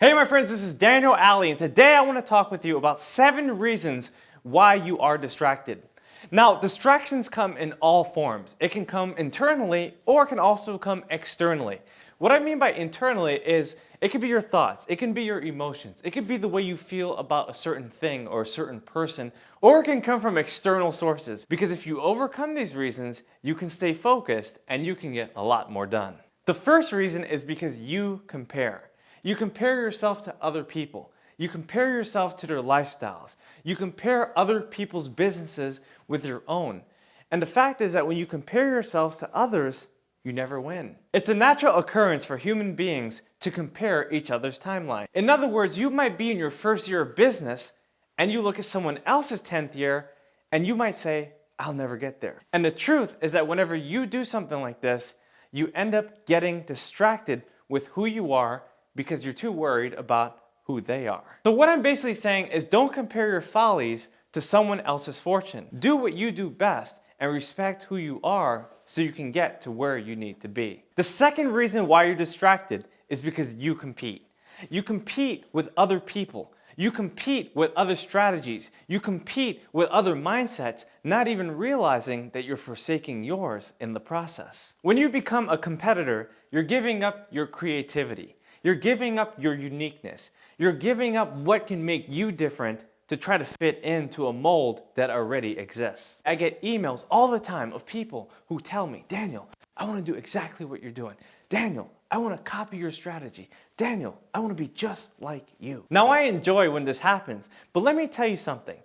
Hey my friends, this is Daniel Aldie, and today I want to talk with you about 7 reasons why you are distracted. Now, distractions come in all forms. It can come internally or it can also come externally. What I mean by internally is it can be your thoughts, it can be your emotions, it can be the way you feel about a certain thing or a certain person, or it can come from external sources. Because if you overcome these reasons, you can stay focused and you can get a lot more done. The first reason is because you compare. You compare yourself to other people. You compare yourself to their lifestyles. You compare other people's businesses with your own. And the fact is that when you compare yourselves to others, you never win. It's a natural occurrence for human beings to compare each other's timeline. In other words, you might be in your first year of business and you look at someone else's 10th year and you might say, I'll never get there. And the truth is that whenever you do something like this, you end up getting distracted with who you are because you're too worried about who they are. So what I'm basically saying is don't compare your follies to someone else's fortune. Do what you do best and respect who you are so you can get to where you need to be. The second reason why you're distracted is because you compete. You compete with other people. You compete with other strategies. You compete with other mindsets, not even realizing that you're forsaking yours in the process. When you become a competitor, you're giving up your creativity. You're giving up your uniqueness. You're giving up what can make you different to try to fit into a mold that already exists. I get emails all the time of people who tell me, Daniel, I want to do exactly what you're doing. Daniel, I want to copy your strategy. Daniel, I want to be just like you. Now I enjoy when this happens, but let me tell you something.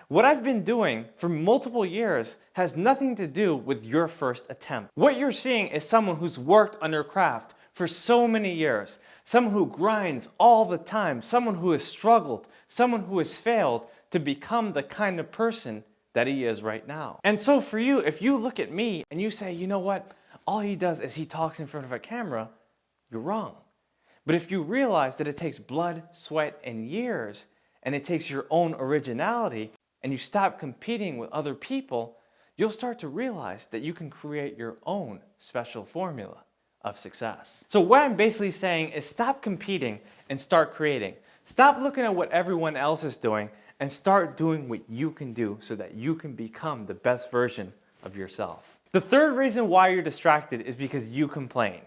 What I've been doing for multiple years has nothing to do with your first attempt. What you're seeing is someone who's worked on their craft for so many years, someone who grinds all the time, someone who has struggled, someone who has failed to become the kind of person that he is right now. And so for you, if you look at me and you say, you know what, all he does is he talks in front of a camera, you're wrong. But if you realize that it takes blood, sweat, and years, and it takes your own originality, and you stop competing with other people, you'll start to realize that you can create your own special formula of success. So what I'm basically saying is stop competing and start creating. Stop looking at what everyone else is doing and start doing what you can do so that you can become the best version of yourself. The third reason why you're distracted is because you complain.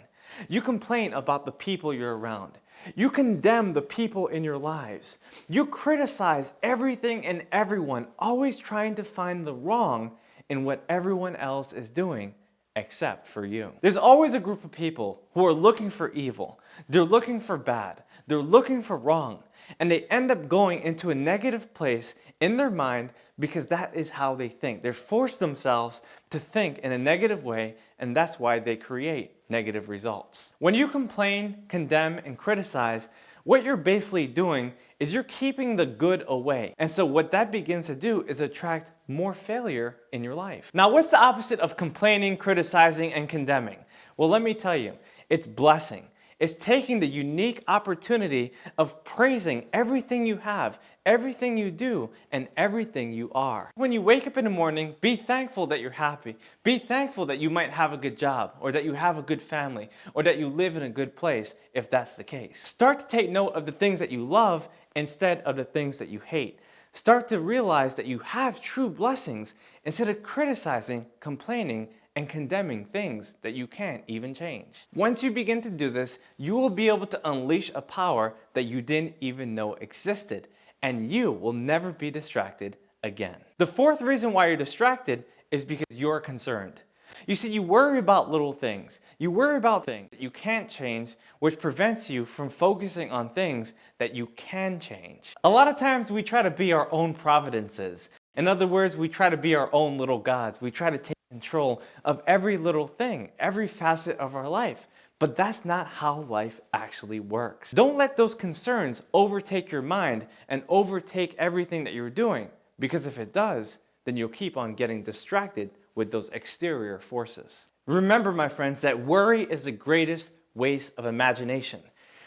You complain about the people you're around. You condemn the people in your lives. You criticize everything and everyone, always trying to find the wrong in what everyone else is doing except for you. There's always a group of people who are looking for evil. They're looking for bad. They're looking for wrong. And they end up going into a negative place in their mind because that is how they think. They're forced themselves to think in a negative way, and that's why they create negative results. When you complain, condemn, and criticize, what you're basically doing is you're keeping the good away. And so what that begins to do is attract more failure in your life. Now, what's the opposite of complaining, criticizing, and condemning? Well, let me tell you, it's blessing. It's taking the unique opportunity of praising everything you have, everything you do, and everything you are. When you wake up in the morning, be thankful that you're happy. Be thankful that you might have a good job, or that you have a good family, or that you live in a good place, if that's the case. Start to take note of the things that you love instead of the things that you hate. Start to realize that you have true blessings instead of criticizing, complaining, and condemning things that you can't even change. Once you begin to do this, you will be able to unleash a power that you didn't even know existed, and you will never be distracted again. The fourth reason why you're distracted is because you're concerned. You see, you worry about little things. You worry about things that you can't change, which prevents you from focusing on things that you can change. A lot of times we try to be our own providences. In other words, we try to be our own little gods. We try to take control of every little thing, every facet of our life. But that's not how life actually works. Don't let those concerns overtake your mind and overtake everything that you're doing, because if it does, then you'll keep on getting distracted with those exterior forces. Remember, my friends, that worry is the greatest waste of imagination.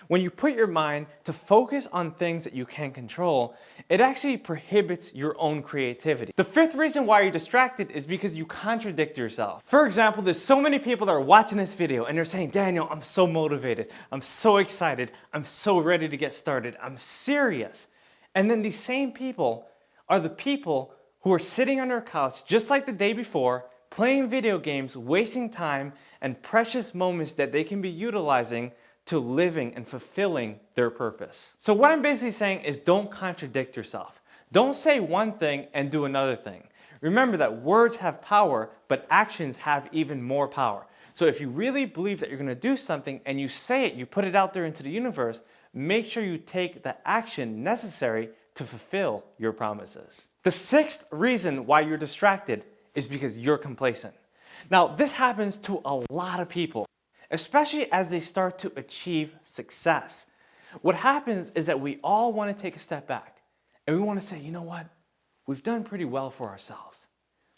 When you put your mind to focus on things that you can control, it actually prohibits your own creativity. The fifth reason why you're distracted is because you contradict yourself. For example, there's so many people that are watching this video and they're saying, Daniel, I'm so motivated, I'm so excited, I'm so ready to get started, I'm serious. And then these same people are the people who are sitting on their couch just like the day before, playing video games, wasting time and precious moments that they can be utilizing to living and fulfilling their purpose. So what I'm basically saying is don't contradict yourself. Don't say one thing and do another thing. Remember that words have power, but actions have even more power. So if you really believe that you're going to do something and you say it, you put it out there into the universe, make sure you take the action necessary to fulfill your promises. The sixth reason why you're distracted is because you're complacent. Now, this happens to a lot of people, especially as they start to achieve success. What happens is that we all want to take a step back and we want to say, you know what? We've done pretty well for ourselves.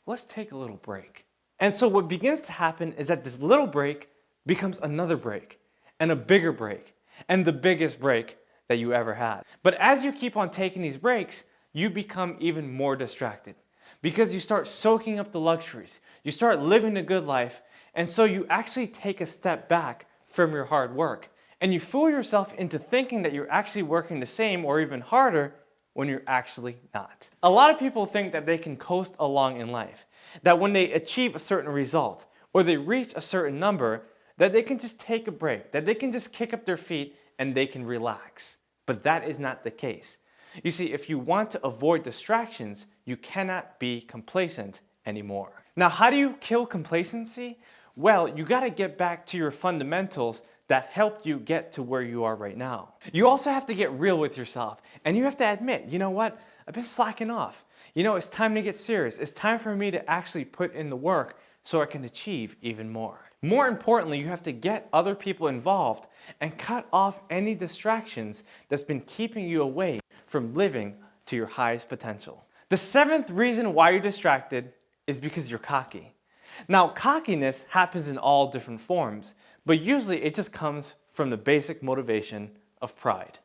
Let's take a little break. And so what begins to happen is that this little break becomes another break and a bigger break and the biggest break that you ever had. But as you keep on taking these breaks, you become even more distracted because you start soaking up the luxuries. You start living a good life. And so you actually take a step back from your hard work and you fool yourself into thinking that you're actually working the same or even harder when you're actually not. A lot of people think that they can coast along in life, that when they achieve a certain result or they reach a certain number, that they can just take a break, that they can just kick up their feet and they can relax. But that is not the case. You see, if you want to avoid distractions, you cannot be complacent anymore. Now, how do you kill complacency? Well, you got to get back to your fundamentals that helped you get to where you are right now. You also have to get real with yourself and you have to admit, you know what? I've been slacking off. You know, it's time to get serious. It's time for me to actually put in the work so I can achieve even more. More importantly, you have to get other people involved and cut off any distractions that's been keeping you away from living to your highest potential. The seventh reason why you're distracted is because you're cocky. Now, cockiness happens in all different forms, but usually it just comes from the basic motivation of pride.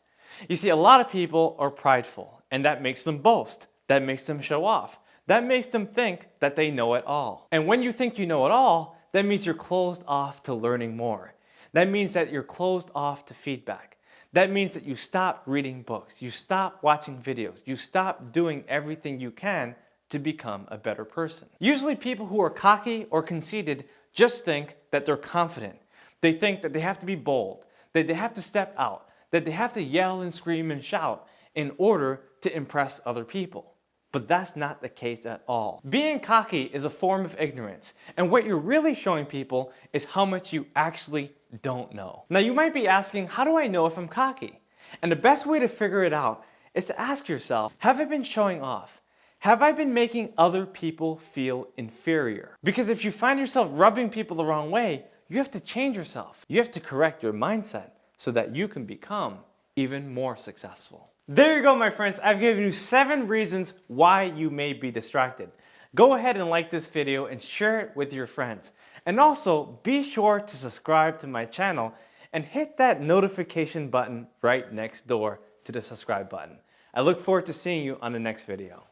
You see, a lot of people are prideful, and that makes them boast. That makes them show off. That makes them think that they know it all. And when you think you know it all, that means you're closed off to learning more. That means that you're closed off to feedback. That means that you stop reading books, you stop watching videos, you stop doing everything you can to become a better person. Usually people who are cocky or conceited just think that they're confident. They think that they have to be bold, that they have to step out, that they have to yell and scream and shout in order to impress other people. But that's not the case at all. Being cocky is a form of ignorance, and what you're really showing people is how much you actually don't know. Now you might be asking, how do I know if I'm cocky? And the best way to figure it out is to ask yourself, have I been showing off? Have I been making other people feel inferior? Because if you find yourself rubbing people the wrong way, you have to change yourself. You have to correct your mindset so that you can become even more successful. There you go, my friends. I've given you 7 reasons why you may be distracted. Go ahead and like this video and share it with your friends. And also be sure to subscribe to my channel and hit that notification button right next door to the subscribe button. I look forward to seeing you on the next video.